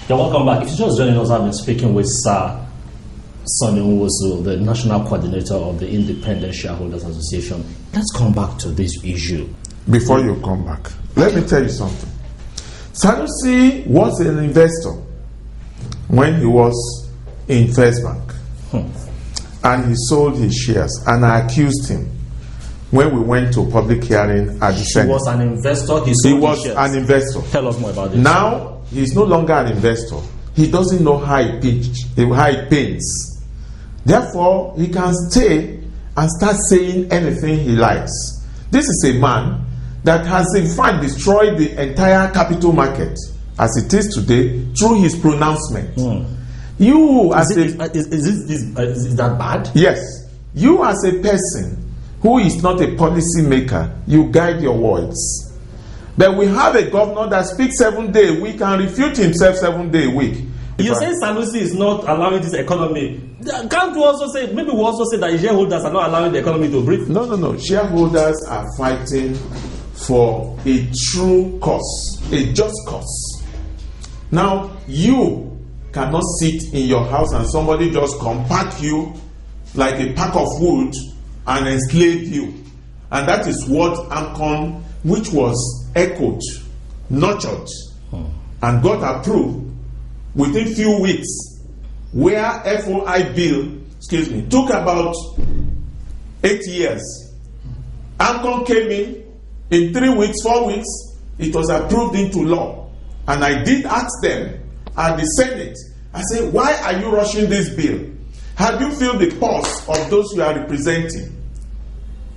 You're welcome back. If you're just joining us, I've been speaking with Sir Sonny Nwosu, the National Coordinator of the Independent Shareholders Association. Let's come back to this issue. Before you come back, let me tell you something. Sanusi was an investor when he was in First Bank. And he sold his shares, and I accused him when we went to public hearing at the Senate. He was an investor, he was an investor. Tell us more about this. Now, he's no longer an investor. He doesn't know how it pays. Therefore, he can stay and start saying anything he likes. This is a man that has in fact destroyed the entire capital market as it is today through his pronouncement. You as is that bad? Yes. You as a person who is not a policy maker, you guide your words. But we have a governor that speaks 7 days a week and refutes himself 7 days a week. You say Sanusi is not allowing this economy. Can't we also say, maybe we also say that shareholders are not allowing the economy to breathe? No. Shareholders are fighting for a true cause, a just cause. Now, you cannot sit in your house and somebody just compact you like a pack of wood and enslave you. And that is what AMCON, which was echoed, nurtured, and got approved within few weeks, where FOI bill, took about 8 years. AMCON came in 3 weeks, 4 weeks, it was approved into law. And I did ask them at the Senate, I said, why are you rushing this bill? Have you felt the pulse of those you are representing?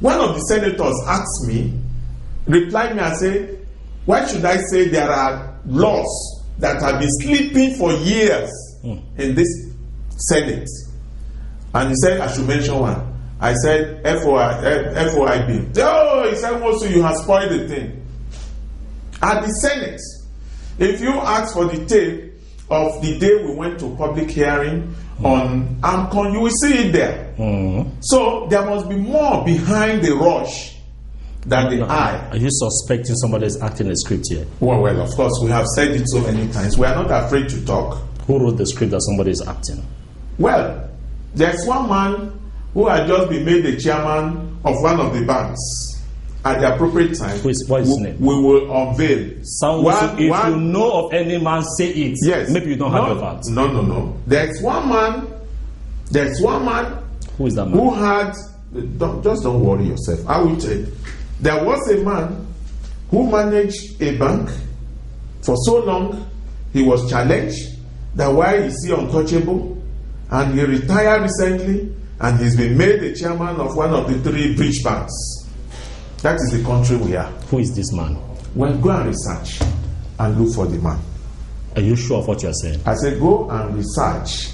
One of the senators asked me, replied me and said, why should I say there are laws that have been sleeping for years in this Senate? And he said, I should mention one. I said, FOI bill. Oh, he said, also you have spoiled the thing. At the Senate, if you ask for the tape of the day we went to public hearing on AMCON, you will see it there. So there must be more behind the rush than the eye. Are you suspecting somebody is acting a script here? Well, of course, we have said it so many times. We are not afraid to talk. Who wrote the script that somebody is acting? Well, there's one man who had just been made the chairman of one of the banks. At the appropriate time, what is his name? We will unveil. If you know of any man, say it. Yes. Maybe you don't have your facts. No. There's one man. Who is that man? Who had. Don't worry yourself. I will tell you. There was a man who managed a bank for so long. He was challenged that why is he untouchable, and he retired recently, and he's been made the chairman of one of the 3 bridge banks. That is the country we are. Who is this man? Well, go and research and look for the man. Are you sure of what you are saying? I said go and research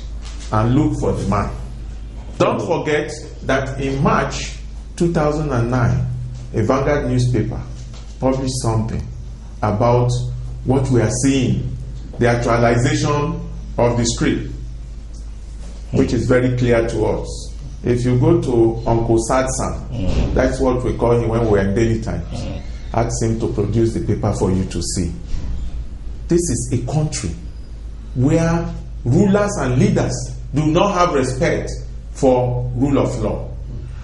and look for the man. Don't forget that in March 2009, a Vanguard newspaper published something about what we are seeing, the actualization of the script, which is very clear to us. If you go to Uncle Sadsan, that's what we call him when we're in Daily Times, ask him to produce the paper for you to see. This is a country where rulers and leaders do not have respect for rule of law.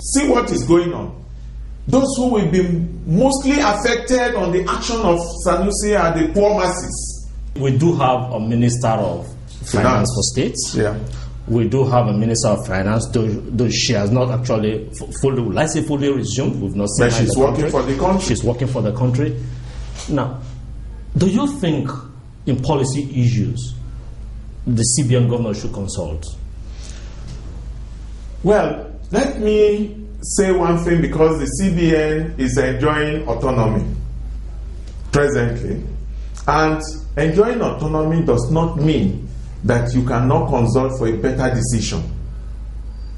See what is going on. Those who will be mostly affected on the action of Sanusi are the poor masses. We do have a Minister of Finance for States. Yeah. We do have a Minister of Finance, though she has not actually fully resumed. We've not seen her. But she's working for the country. She's working for the country. Now, do you think in policy issues the CBN governor should consult? Well, let me say one thing, because the CBN is enjoying autonomy presently. And enjoying autonomy does not mean that you cannot consult for a better decision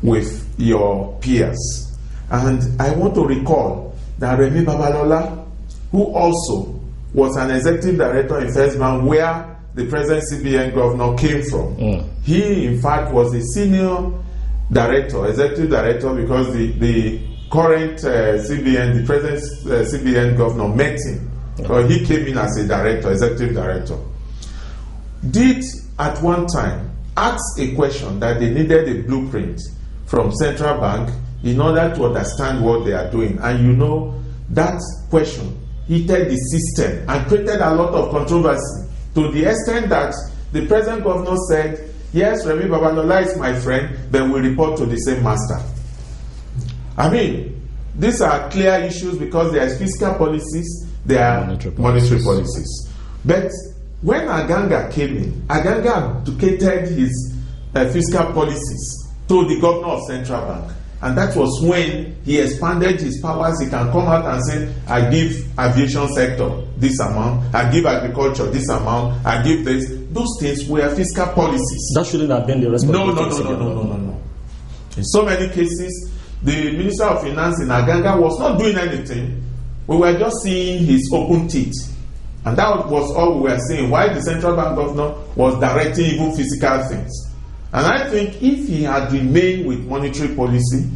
with your peers. And I want to recall that Remi Babalola, who also was an executive director in First Bank, where the present CBN governor came from, he in fact was a senior director, executive director, because the current CBN, the present CBN governor met him. He came in as a director, executive director. did at one time ask a question that they needed a blueprint from central bank in order to understand what they are doing. And you know, that question heated the system and created a lot of controversy, to the extent that the present governor said, yes, Remi Babalola is my friend, but we report to the same master. I mean, these are clear issues because there are fiscal policies, there are monetary policies. But when Aganga came in, Aganga abdicated his fiscal policies to the governor of Central Bank. And that was when he expanded his powers. He can come out and say, I give aviation sector this amount, I give agriculture this amount, I give this. Those things were fiscal policies. That shouldn't have been the responsibility. No. In so many cases, the Minister of Finance in Aganga was not doing anything. We were just seeing his open teeth. And that was all we were seeing, while the central bank governor was directing even physical things. And I think if he had remained with monetary policy,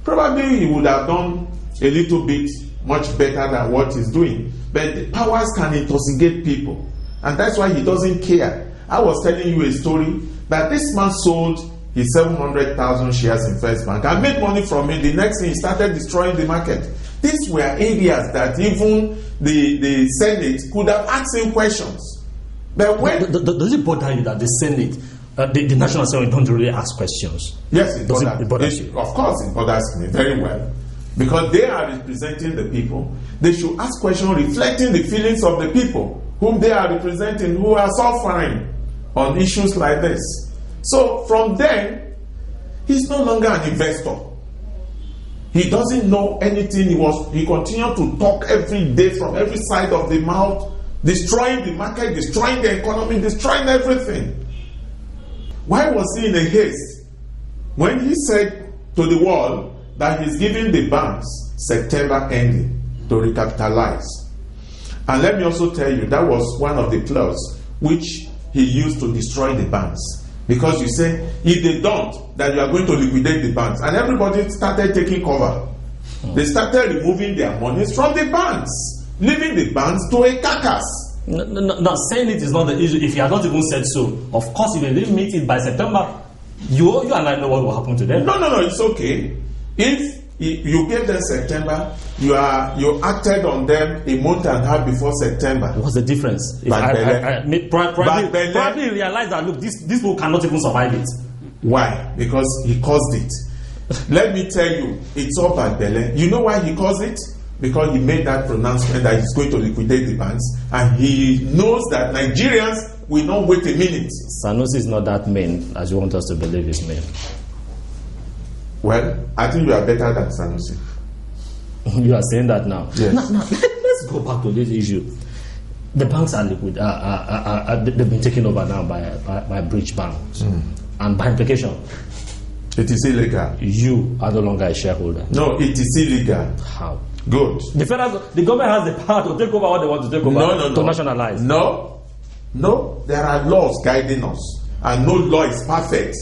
probably he would have done a little bit much better than what he's doing. But the powers can intoxicate people. And that's why he doesn't care. I was telling you a story that this man sold his 700,000 shares in First Bank and made money from it. The next thing, he started destroying the market. These were areas that even the Senate could have asked him questions. But when does it bother you that the Senate, the National Assembly, don't really ask questions? Yes, it bothers you. Of course, it bothers me very well. Because they are representing the people. They should ask questions reflecting the feelings of the people whom they are representing, who are suffering on issues like this. So from then, he's no longer an investor. He doesn't know anything. He continued to talk every day from every side of the mouth, destroying the market, destroying the economy, destroying everything. Why was he in a haste when he said to the world that he's giving the banks September ending to recapitalize? And let me also tell you, that was one of the plots which he used to destroy the banks. Because you say, if they don't, that you are going to liquidate the banks. And everybody started taking cover. They started removing their monies from the banks, leaving the banks to a carcass. No, saying it is not the issue. If you had not even said so, of course, if they didn't meet it by September, you and I know what will happen to them. No, it's okay. If you gave them September, you acted on them a month and a half before September. What's the difference? Probably realize that, look, this people cannot even survive it. Why? Because he caused it. Let me tell you, it's all bad belly. You know why he caused it? Because he made that pronouncement that he's going to liquidate the banks, and he knows that Nigerians will not wait a minute. Sanusi is not that mean as you want us to believe he's mean. Well, I think you are better than Sanusi. You are saying that now. Yes. Now, let's go back to this issue. The banks are liquid. They've been taken over now by breach banks, and by implication, it is illegal. You are no longer a shareholder. No, it is illegal. How? Good. The government has the power to take over what they want to take over. No. To nationalize. No. There are laws guiding us, and no law is perfect.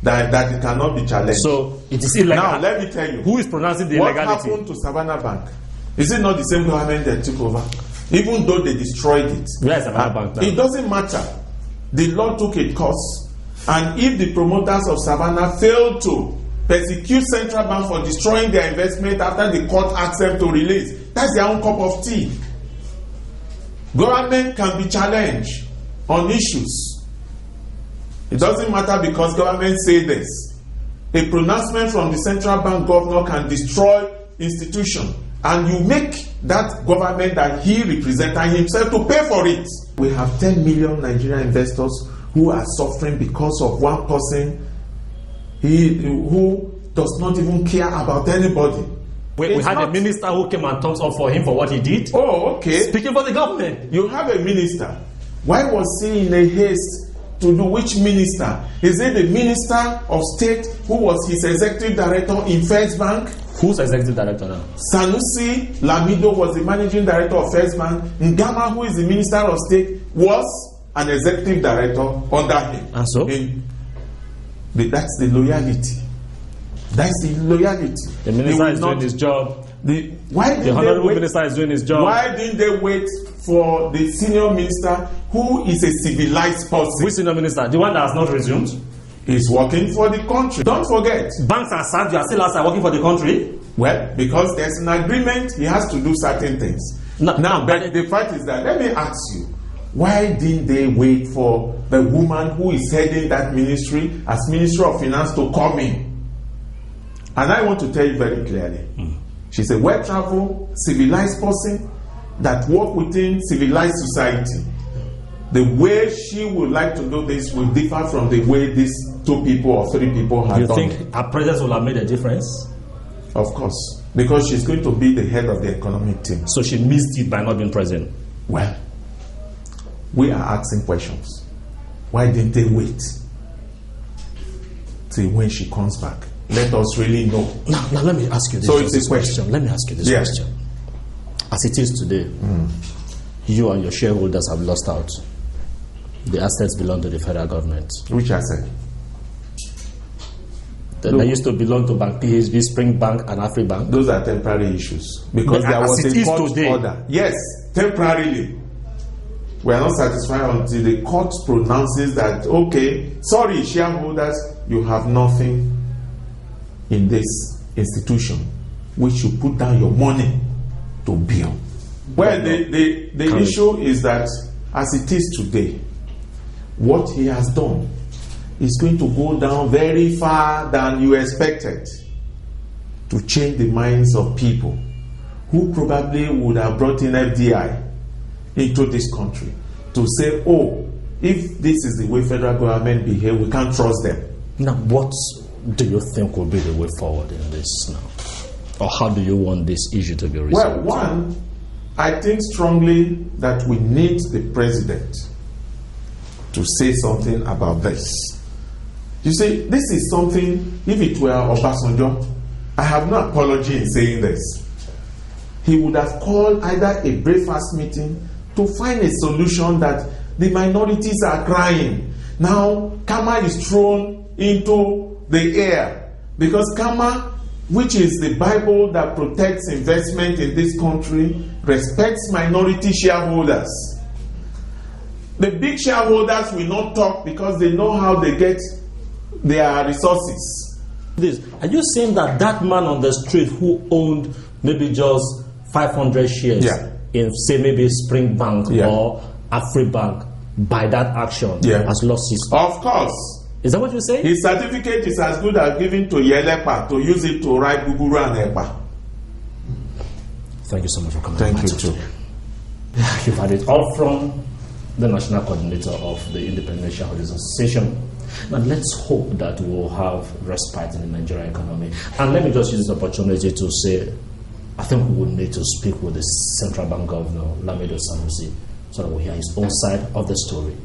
That it cannot be challenged. So it is illegal. Now let me tell you, who is pronouncing the illegality? What happened to Savannah Bank? Is it not the same government that took over? Even though they destroyed it. Where is Savannah Bank now? It doesn't matter. The law took its course, and if the promoters of Savannah failed to persecute Central Bank for destroying their investment after the court asked them to release, that's their own cup of tea. Government can be challenged on issues. It doesn't matter because government say this. A pronouncement from the central bank governor can destroy institution, and you make that government that he represents and himself to pay for it. We have 10 million Nigerian investors who are suffering because of one person who does not even care about anybody. We had a minister who came and thumbs up for him for what he did. Oh, okay. Speaking for the government. You have a minister. Why was he in a haste to do which minister? Is it the Minister of State who was his executive director in First Bank? Who's executive director now? Sanusi Lamido was the managing director of First Bank. Ngama, who is the Minister of State, was an executive director under him. And so? That's the loyalty. That's the loyalty. The minister is doing his job The Honorable Minister is doing his job. Why didn't they wait for the senior minister, who is a civilized person? Which senior minister? The one that has not resumed? He's working for the country. Don't forget. Banks are sad, you are still outside working for the country? Well, because there's an agreement, he has to do certain things. Now, but the fact is that, let me ask you, why didn't they wait for the woman who is heading that ministry as Minister of Finance to come in? And I want to tell you very clearly, she's a well-traveled, civilized person that works within civilized society. The way she would like to do this will differ from the way these 2 people or 3 people have done it. You think her presence will have made a difference? Of course, because she's going to be the head of the economic team. So she missed it by not being present? Well, we are asking questions. Why didn't they wait till when she comes back? Let us really know. Now let me ask you this question. Let me ask you this question. As it is today, you and your shareholders have lost out. The assets belong to the federal government. Which asset? They used to belong to Bank PHB, Spring Bank, and AfriBank. Those are temporary issues. Because there was a court order. Yes, temporarily. We are not satisfied until the court pronounces that, okay, sorry, shareholders, you have nothing in this institution which you put down your money to build. Well, the issue is that as it is today, what he has done is going to go down very far than you expected to change the minds of people who probably would have brought in FDI into this country to say, oh, if this is the way federal government behave, we can't trust them. Now, what do you think will be the way forward in this now? Or how do you want this issue to be resolved? Well, one, I think strongly that we need the president to say something about this. You see, this is something, if it were Obasanjo, I have no apology in saying this. He would have called either a breakfast meeting to find a solution that the minorities are crying. Now, Kama is thrown into the air because Kama, which is the Bible that protects investment in this country, respects minority shareholders. The big shareholders will not talk because they know how they get their resources. Are you saying that man on the street who owned maybe just 500 shares in, say, maybe Spring Bank or AfriBank, by that action has lost his... Of course. Is that what you say? His certificate is as good as given to Yelepa to use it to write Buguru and Epa. Thank you so much for coming. Thank you too. You've had it all from the National Coordinator of the Independent Shareholders Association. Now let's hope that we'll have respite in the Nigerian economy. And let me just use this opportunity to say, I think we will need to speak with the Central Bank Governor, Lamido Sanusi, so that we'll hear his own side of the story.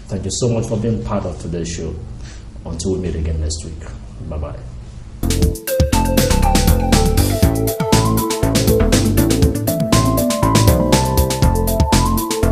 Thank you so much for being part of today's show. Until we meet again next week. Bye-bye.